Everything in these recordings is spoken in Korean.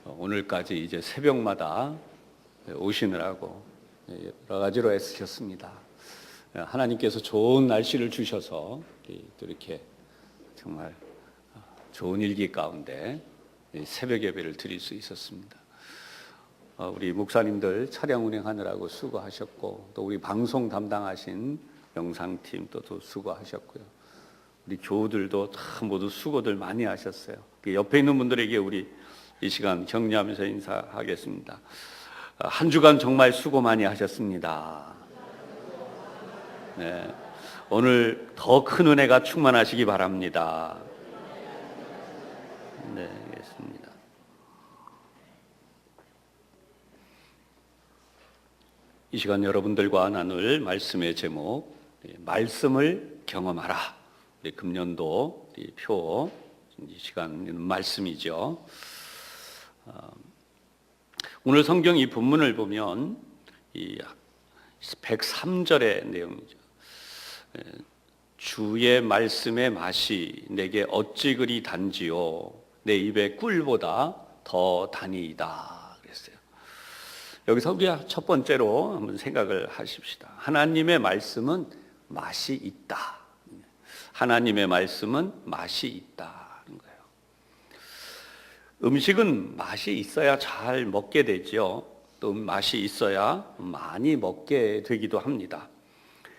오늘까지 이제 새벽마다 오시느라고 여러 가지로 애쓰셨습니다. 하나님께서 좋은 날씨를 주셔서 또 이렇게 정말 좋은 일기 가운데 새벽 예배를 드릴 수 있었습니다. 우리 목사님들 차량 운행하느라고 수고하셨고, 또 우리 방송 담당하신 영상팀 또 수고하셨고요. 우리 교우들도 다 모두 수고들 많이 하셨어요. 옆에 있는 분들에게 우리 이 시간 격려하면서 인사하겠습니다. 한 주간 정말 수고 많이 하셨습니다. 네, 오늘 더 큰 은혜가 충만하시기 바랍니다. 네, 알겠습니다. 이 시간 여러분들과 나눌 말씀의 제목, 말씀을 경험하라. 금년도 표, 이 시간 말씀이죠. 오늘 성경 이 본문을 보면 이 103절의 내용이죠. 주의 말씀의 맛이 내게 어찌 그리 단지요, 내 입에 꿀보다 더 다니이다 그랬어요. 여기서 우리가 첫 번째로 한번 생각을 하십시다. 하나님의 말씀은 맛이 있다. 하나님의 말씀은 맛이 있다는 거예요. 음식은 맛이 있어야 잘 먹게 되죠. 또 맛이 있어야 많이 먹게 되기도 합니다.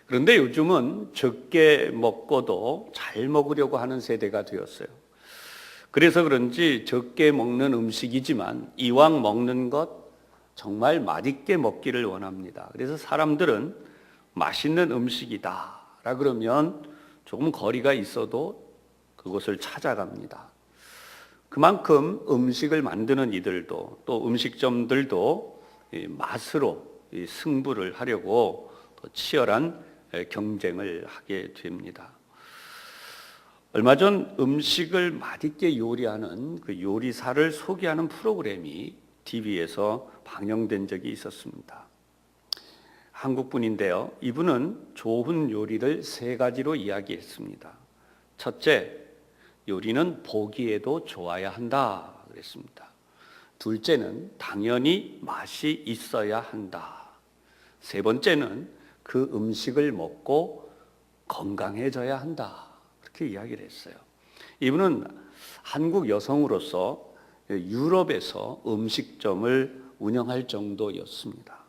그런데 요즘은 적게 먹고도 잘 먹으려고 하는 세대가 되었어요. 그래서 그런지 적게 먹는 음식이지만 이왕 먹는 것 정말 맛있게 먹기를 원합니다. 그래서 사람들은 맛있는 음식이다 라 그러면 조금 거리가 있어도 그곳을 찾아갑니다. 그만큼 음식을 만드는 이들도, 또 음식점들도 맛으로 승부를 하려고 치열한 경쟁을 하게 됩니다. 얼마 전 음식을 맛있게 요리하는 그 요리사를 소개하는 프로그램이 TV에서 방영된 적이 있었습니다. 한국분인데요. 이분은 좋은 요리를 3가지로 이야기했습니다. 첫째, 요리는 보기에도 좋아야 한다 그랬습니다. 둘째는 당연히 맛이 있어야 한다. 세 번째는 그 음식을 먹고 건강해져야 한다. 그렇게 이야기를 했어요. 이분은 한국 여성으로서 유럽에서 음식점을 운영할 정도였습니다.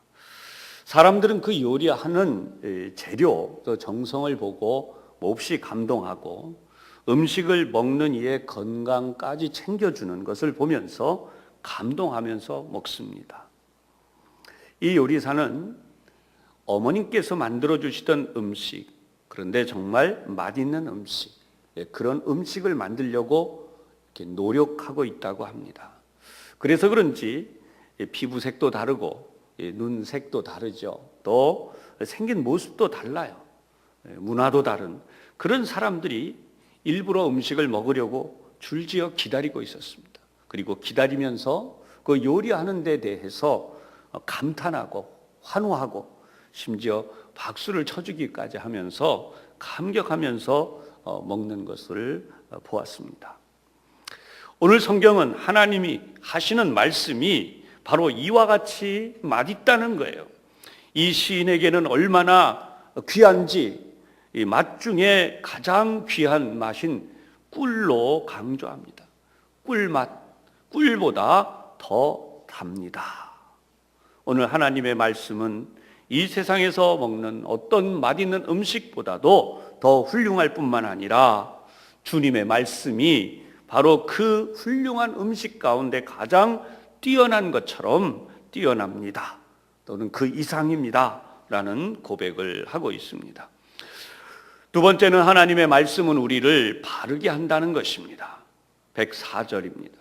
사람들은 그 요리하는 재료, 또 정성을 보고 몹시 감동하고 음식을 먹는 이의 건강까지 챙겨주는 것을 보면서 감동하면서 먹습니다. 이 요리사는 어머님께서 만들어주시던 음식, 그런데 정말 맛있는 음식, 그런 음식을 만들려고 이렇게 노력하고 있다고 합니다. 그래서 그런지 피부색도 다르고 눈색도 다르죠. 또 생긴 모습도 달라요. 문화도 다른 그런 사람들이 일부러 음식을 먹으려고 줄지어 기다리고 있었습니다. 그리고 기다리면서 그 요리하는 데 대해서 감탄하고 환호하고 심지어 박수를 쳐주기까지 하면서 감격하면서 먹는 것을 보았습니다. 오늘 성경은 하나님이 하시는 말씀이 바로 이와 같이 맛있다는 거예요. 이 시인에게는 얼마나 귀한지 이 맛 중에 가장 귀한 맛인 꿀로 강조합니다. 꿀맛, 꿀보다 더 답니다. 오늘 하나님의 말씀은 이 세상에서 먹는 어떤 맛있는 음식보다도 더 훌륭할 뿐만 아니라 주님의 말씀이 바로 그 훌륭한 음식 가운데 가장 뛰어난 것처럼 뛰어납니다. 또는 그 이상입니다. 라는 고백을 하고 있습니다. 두 번째는 하나님의 말씀은 우리를 바르게 한다는 것입니다. 104절입니다.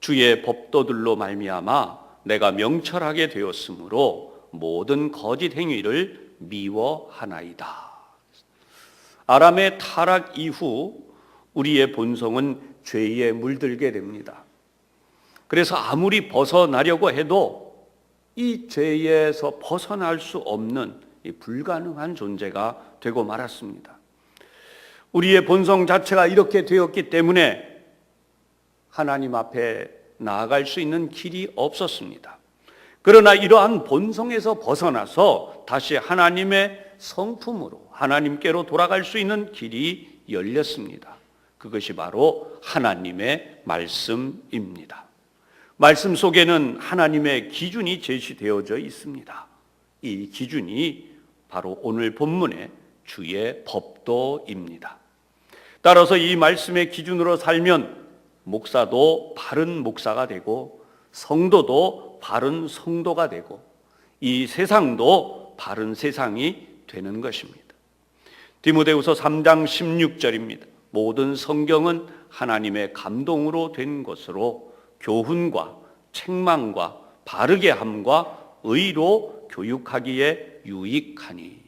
주의 법도들로 말미암아 내가 명철하게 되었으므로 모든 거짓 행위를 미워하나이다. 아람의 타락 이후 우리의 본성은 죄에 물들게 됩니다. 그래서 아무리 벗어나려고 해도 이 죄에서 벗어날 수 없는 이 불가능한 존재가 되고 말았습니다. 우리의 본성 자체가 이렇게 되었기 때문에 하나님 앞에 나아갈 수 있는 길이 없었습니다. 그러나 이러한 본성에서 벗어나서 다시 하나님의 성품으로 하나님께로 돌아갈 수 있는 길이 열렸습니다. 그것이 바로 하나님의 말씀입니다. 말씀 속에는 하나님의 기준이 제시되어져 있습니다. 이 기준이 바로 오늘 본문의 주의 법도입니다. 따라서 이 말씀의 기준으로 살면 목사도 바른 목사가 되고 성도도 바른 성도가 되고 이 세상도 바른 세상이 되는 것입니다. 디모데후서 3장 16절입니다. 모든 성경은 하나님의 감동으로 된 것으로 교훈과 책망과 바르게 함과 의로 교육하기에 유익하니.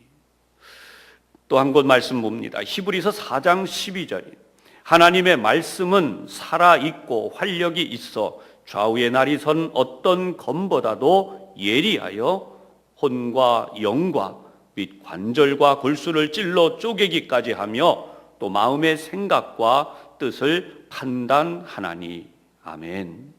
또 한 곳 말씀 봅니다. 히브리서 4장 12절이 하나님의 말씀은 살아있고 활력이 있어 좌우의 날이 선 어떤 검보다도 예리하여 혼과 영과 및 관절과 골수를 찔러 쪼개기까지 하며 또 마음의 생각과 뜻을 판단하나니. 아멘.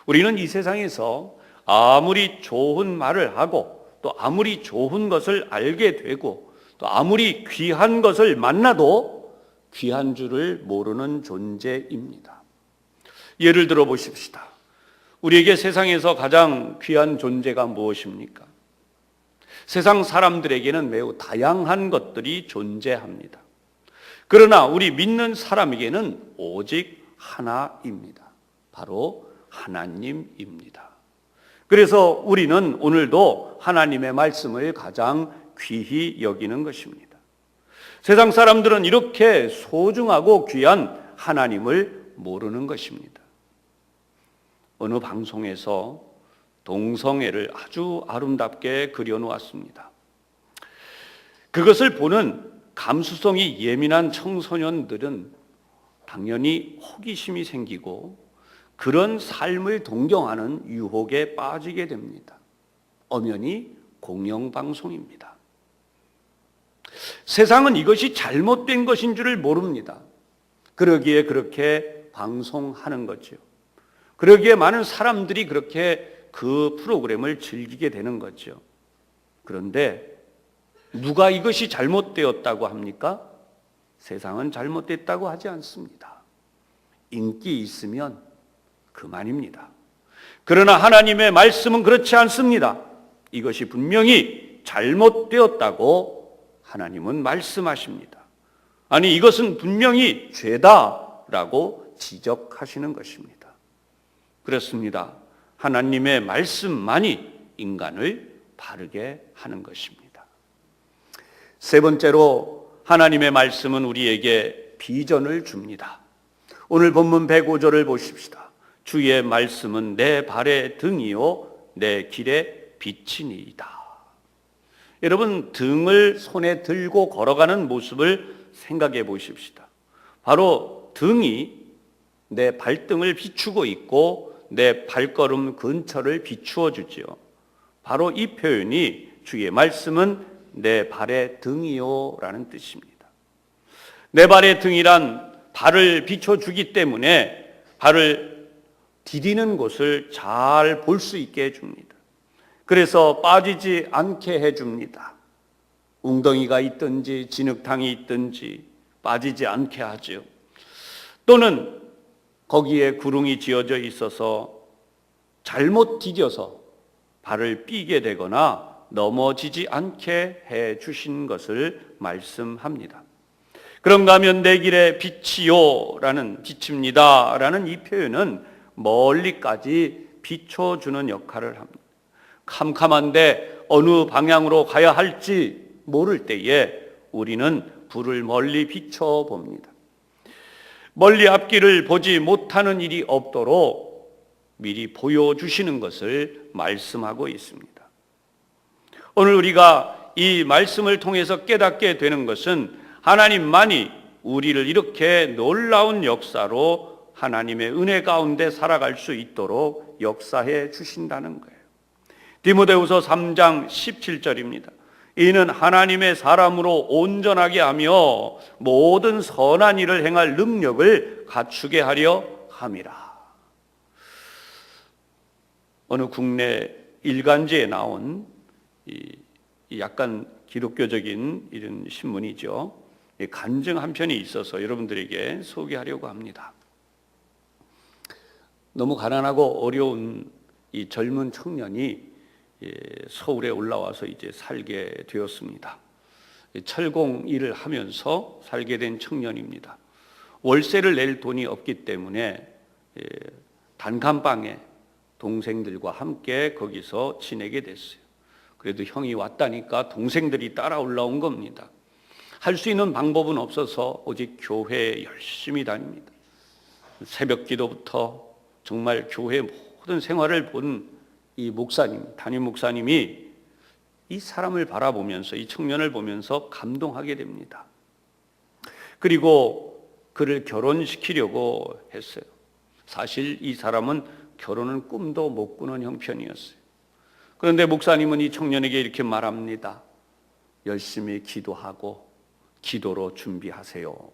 우리는 이 세상에서 아무리 좋은 말을 하고 또 아무리 좋은 것을 알게 되고 또 아무리 귀한 것을 만나도 귀한 줄을 모르는 존재입니다. 예를 들어 보십시다. 우리에게 세상에서 가장 귀한 존재가 무엇입니까? 세상 사람들에게는 매우 다양한 것들이 존재합니다. 그러나 우리 믿는 사람에게는 오직 하나입니다. 바로 하나님입니다. 그래서 우리는 오늘도 하나님의 말씀을 가장 귀히 여기는 것입니다. 세상 사람들은 이렇게 소중하고 귀한 하나님을 모르는 것입니다. 어느 방송에서 동성애를 아주 아름답게 그려놓았습니다. 그것을 보는 감수성이 예민한 청소년들은 당연히 호기심이 생기고 그런 삶을 동경하는 유혹에 빠지게 됩니다. 엄연히 공영방송입니다. 세상은 이것이 잘못된 것인 줄을 모릅니다. 그러기에 그렇게 방송하는 거죠. 그러기에 많은 사람들이 그렇게 그 프로그램을 즐기게 되는 거죠. 그런데 누가 이것이 잘못되었다고 합니까? 세상은 잘못됐다고 하지 않습니다. 인기 있으면 그만입니다. 그러나 하나님의 말씀은 그렇지 않습니다. 이것이 분명히 잘못되었다고 하나님은 말씀하십니다. 아니, 이것은 분명히 죄다라고 지적하시는 것입니다. 그렇습니다. 하나님의 말씀만이 인간을 바르게 하는 것입니다. 세 번째로 하나님의 말씀은 우리에게 비전을 줍니다. 오늘 본문 105절을 보십시다. 주의 말씀은 내 발의 등이요 내 길의 빛이니이다. 여러분, 등을 손에 들고 걸어가는 모습을 생각해 보십시다. 바로 등이 내 발등을 비추고 있고 내 발걸음 근처를 비추어 주지요. 바로 이 표현이 주의 말씀은 내 발의 등이요 라는 뜻입니다. 내 발의 등이란 발을 비춰주기 때문에 발을 디디는 곳을 잘 볼 수 있게 해줍니다. 그래서 빠지지 않게 해줍니다. 웅덩이가 있든지 진흙탕이 있든지 빠지지 않게 하죠. 또는 거기에 구릉이 지어져 있어서 잘못 디뎌서 발을 삐게 되거나 넘어지지 않게 해 주신 것을 말씀합니다. 그런가 하면 내 길의 빛이요 라는 빛입니다 라는 이 표현은 멀리까지 비춰주는 역할을 합니다. 캄캄한데 어느 방향으로 가야 할지 모를 때에 우리는 불을 멀리 비춰봅니다. 멀리 앞길을 보지 못하는 일이 없도록 미리 보여주시는 것을 말씀하고 있습니다. 오늘 우리가 이 말씀을 통해서 깨닫게 되는 것은 하나님만이 우리를 이렇게 놀라운 역사로 하나님의 은혜 가운데 살아갈 수 있도록 역사해 주신다는 거예요. 디모데후서 3장 17절입니다. 이는 하나님의 사람으로 온전하게 하며 모든 선한 일을 행할 능력을 갖추게 하려 함이라. 어느 국내 일간지에 나온 이 약간 기독교적인 이런 신문이죠. 간증 한 편이 있어서 여러분들에게 소개하려고 합니다. 너무 가난하고 어려운 이 젊은 청년이 서울에 올라와서 이제 살게 되었습니다. 철공 일을 하면서 살게 된 청년입니다. 월세를 낼 돈이 없기 때문에 단칸방에 동생들과 함께 거기서 지내게 됐어요. 그래도 형이 왔다니까 동생들이 따라 올라온 겁니다. 할 수 있는 방법은 없어서 오직 교회에 열심히 다닙니다. 새벽 기도부터 정말 교회 모든 생활을 본 이 목사님, 담임 목사님이 이 사람을 바라보면서 이 청년을 보면서 감동하게 됩니다. 그리고 그를 결혼시키려고 했어요. 사실 이 사람은 결혼은 꿈도 못 꾸는 형편이었어요. 그런데 목사님은 이 청년에게 이렇게 말합니다. 열심히 기도하고 기도로 준비하세요.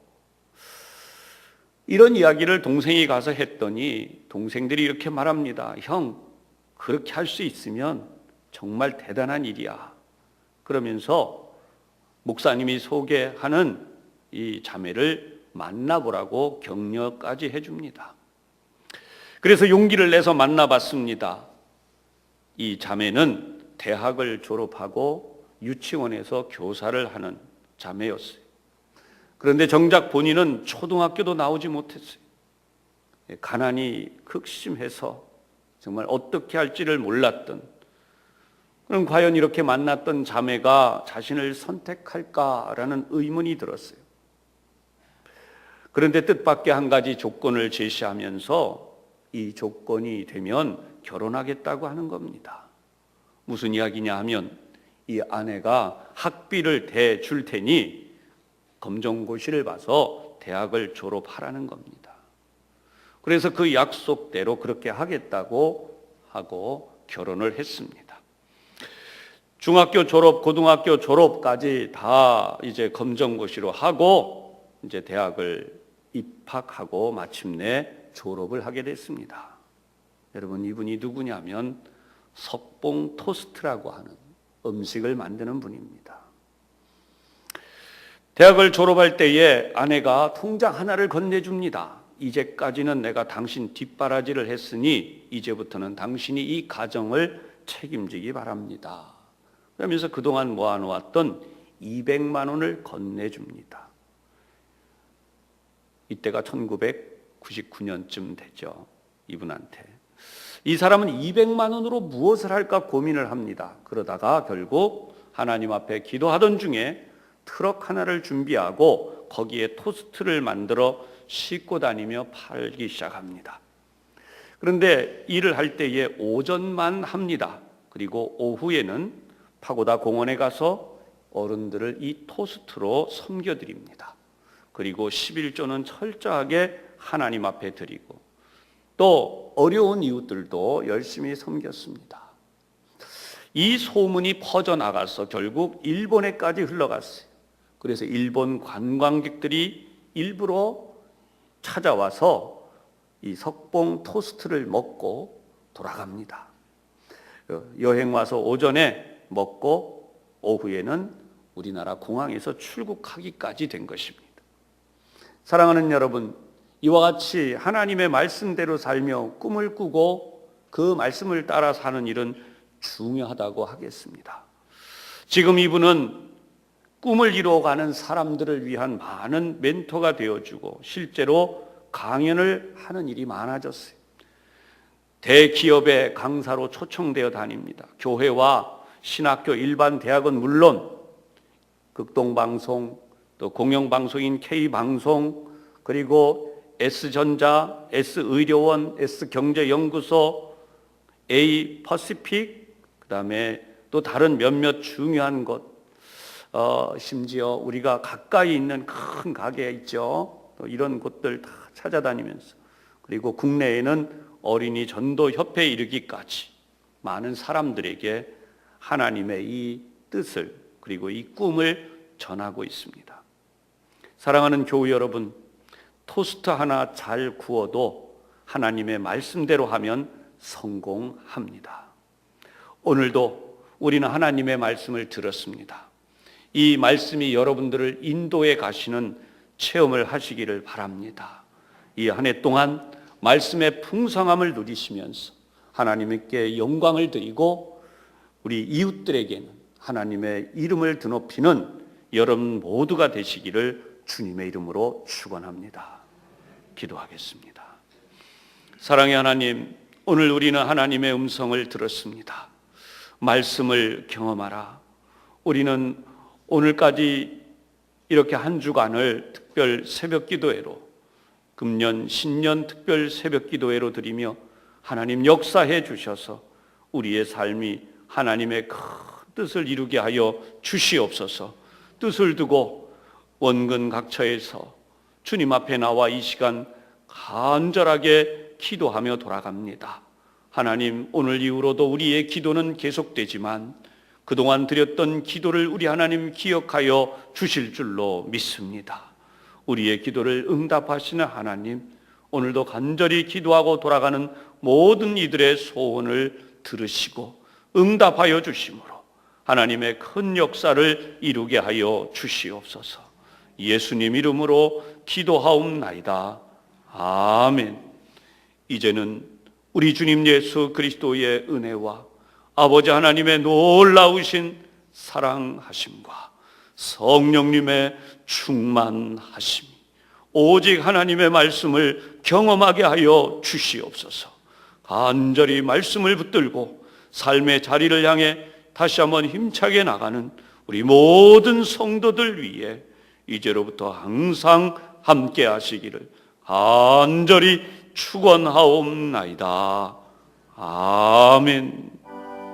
이런 이야기를 동생이 가서 했더니 동생들이 이렇게 말합니다. 형, 그렇게 할 수 있으면 정말 대단한 일이야. 그러면서 목사님이 소개하는 이 자매를 만나보라고 격려까지 해줍니다. 그래서 용기를 내서 만나봤습니다. 이 자매는 대학을 졸업하고 유치원에서 교사를 하는 자매였어요. 그런데 정작 본인은 초등학교도 나오지 못했어요. 가난이 극심해서 정말 어떻게 할지를 몰랐던, 그럼 과연 이렇게 만났던 자매가 자신을 선택할까라는 의문이 들었어요. 그런데 뜻밖의 한 가지 조건을 제시하면서 이 조건이 되면 결혼하겠다고 하는 겁니다. 무슨 이야기냐 하면 이 아내가 학비를 대줄 테니 검정고시를 봐서 대학을 졸업하라는 겁니다. 그래서 그 약속대로 그렇게 하겠다고 하고 결혼을 했습니다. 중학교 졸업, 고등학교 졸업까지 다 이제 검정고시로 하고 이제 대학을 입학하고 마침내 졸업을 하게 됐습니다. 여러분, 이분이 누구냐면 석봉 토스트라고 하는 음식을 만드는 분입니다. 대학을 졸업할 때에 아내가 통장 하나를 건네줍니다. 이제까지는 내가 당신 뒷바라지를 했으니 이제부터는 당신이 이 가정을 책임지기 바랍니다. 그러면서 그동안 모아놓았던 200만 원을 건네줍니다. 이때가 1999년쯤 되죠. 이분한테. 이 사람은 200만 원으로 무엇을 할까 고민을 합니다. 그러다가 결국 하나님 앞에 기도하던 중에 트럭 하나를 준비하고 거기에 토스트를 만들어 싣고 다니며 팔기 시작합니다. 그런데 일을 할 때에 오전만 합니다. 그리고 오후에는 파고다 공원에 가서 어른들을 이 토스트로 섬겨드립니다. 그리고 11조는 철저하게 하나님 앞에 드리고 또 어려운 이웃들도 열심히 섬겼습니다. 이 소문이 퍼져나가서 결국 일본에까지 흘러갔어요. 그래서 일본 관광객들이 일부러 찾아와서 이 석봉 토스트를 먹고 돌아갑니다. 여행 와서 오전에 먹고 오후에는 우리나라 공항에서 출국하기까지 된 것입니다. 사랑하는 여러분, 이와 같이 하나님의 말씀대로 살며 꿈을 꾸고 그 말씀을 따라 사는 일은 중요하다고 하겠습니다. 지금 이분은 꿈을 이루어가는 사람들을 위한 많은 멘토가 되어주고 실제로 강연을 하는 일이 많아졌어요. 대기업의 강사로 초청되어 다닙니다. 교회와 신학교 일반 대학은 물론 극동방송, 또 공영방송인 K방송, 그리고 S전자, S의료원, S경제연구소, A퍼시픽, 그 다음에 또 다른 몇몇 중요한 것, 심지어 우리가 가까이 있는 큰 가게 있죠. 또 이런 곳들 다 찾아다니면서, 그리고 국내에는 어린이 전도 협회에 이르기까지 많은 사람들에게 하나님의 이 뜻을 그리고 이 꿈을 전하고 있습니다. 사랑하는 교우 여러분, 토스트 하나 잘 구워도 하나님의 말씀대로 하면 성공합니다. 오늘도 우리는 하나님의 말씀을 들었습니다. 이 말씀이 여러분들을 인도해 가시는 체험을 하시기를 바랍니다. 이 한 해 동안 말씀의 풍성함을 누리시면서 하나님께 영광을 드리고 우리 이웃들에게는 하나님의 이름을 드높이는 여러분 모두가 되시기를 주님의 이름으로 축원합니다. 기도하겠습니다. 사랑의 하나님, 오늘 우리는 하나님의 음성을 들었습니다. 말씀을 경험하라. 우리는 오늘까지 이렇게 한 주간을 특별 새벽 기도회로, 금년 신년 특별 새벽 기도회로 드리며 하나님 역사해 주셔서 우리의 삶이 하나님의 큰 뜻을 이루게 하여 주시옵소서. 뜻을 두고 원근 각처에서 주님 앞에 나와 이 시간 간절하게 기도하며 돌아갑니다. 하나님, 오늘 이후로도 우리의 기도는 계속되지만 그동안 드렸던 기도를 우리 하나님 기억하여 주실 줄로 믿습니다. 우리의 기도를 응답하시는 하나님, 오늘도 간절히 기도하고 돌아가는 모든 이들의 소원을 들으시고 응답하여 주심으로 하나님의 큰 역사를 이루게 하여 주시옵소서. 예수님 이름으로 기도하옵나이다. 아멘. 이제는 우리 주님 예수 그리스도의 은혜와 아버지 하나님의 놀라우신 사랑하심과 성령님의 충만하심이 오직 하나님의 말씀을 경험하게 하여 주시옵소서. 간절히 말씀을 붙들고 삶의 자리를 향해 다시 한번 힘차게 나가는 우리 모든 성도들 위해 이제로부터 항상 함께 하시기를 간절히 축원하옵나이다. 아멘.